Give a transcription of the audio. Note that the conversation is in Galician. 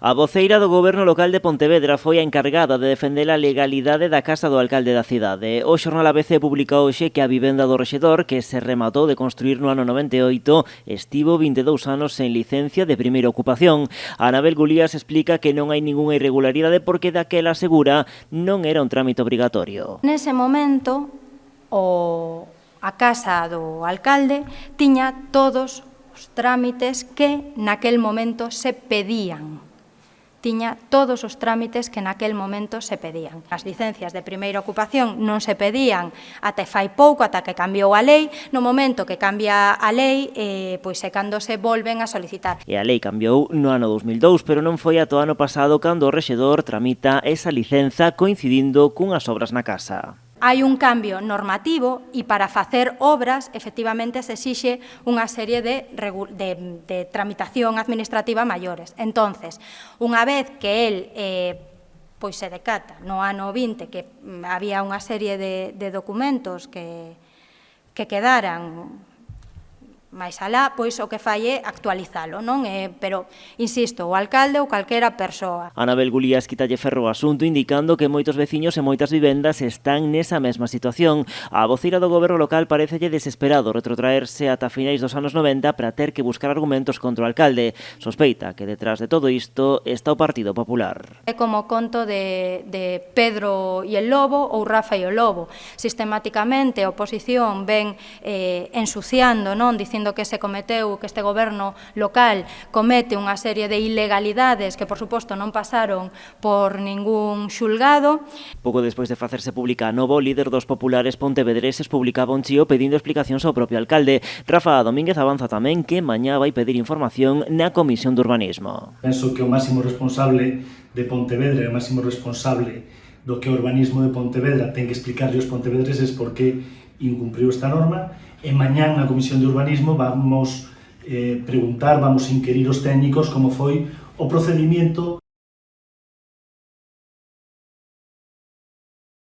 A voceira do Goberno local de Pontevedra foi a encargada de defender a legalidade da casa do alcalde da cidade. O xornal ABC publica hoxe que a vivenda do rexedor, que se rematou de construir no ano 98, estivo 22 anos sen licencia de primeira ocupación. Anabel Gulías explica que non hai ningunha irregularidade porque daquela asegura non era un trámite obrigatorio. Nese momento, a casa do alcalde tiña todos os trámites que naquel momento se pedían. Tiña todos os trámites que naquel momento se pedían. As licencias de primeira ocupación non se pedían ata fai pouco, ata que cambiou a lei. No momento que cambia a lei, pois é cando se volven a solicitar. E a lei cambiou no ano 2002, pero non foi ata o ano pasado cando o rexedor tramita esa licenza coincidindo cunhas obras na casa. Hai un cambio normativo e para facer obras, efectivamente, se exixe unha serie de tramitación administrativa maiores. Entonces, unha vez que el pois se decata no ano 20 que había unha serie de documentos que quedaran máis alá, pois o que fai é actualizalo, non? Pero, insisto, o alcalde ou calquera persoa. Anabel Gulías quitalle ferro ao asunto indicando que moitos veciños e moitas vivendas están nesa mesma situación. A voceira do goberno local parecelle desesperado retrotraerse ata finais dos anos 90 para ter que buscar argumentos contra o alcalde. Sospeita que detrás de todo isto está o Partido Popular. É como o conto de Pedro e el lobo ou Rafa e o lobo. Sistemáticamente a oposición ven ensuciando, non, dicindo que se cometeu, que este goberno local comete unha serie de ilegalidades que, por suposto, non pasaron por ningún xulgado. Pouco despois de facerse pública a novo, o líder dos populares pontevedreses publicaba un chío pedindo explicacións ao propio alcalde. Rafa Domínguez avanza tamén que mañá vai pedir información na Comisión de Urbanismo. Penso que o máximo responsable de Pontevedra e o máximo responsable do que o urbanismo de Pontevedra ten que explicarlle aos pontevedreses por que incumpriu esta norma. E mañán na Comisión de Urbanismo vamos preguntar, vamos inquirir os técnicos como foi o procedimento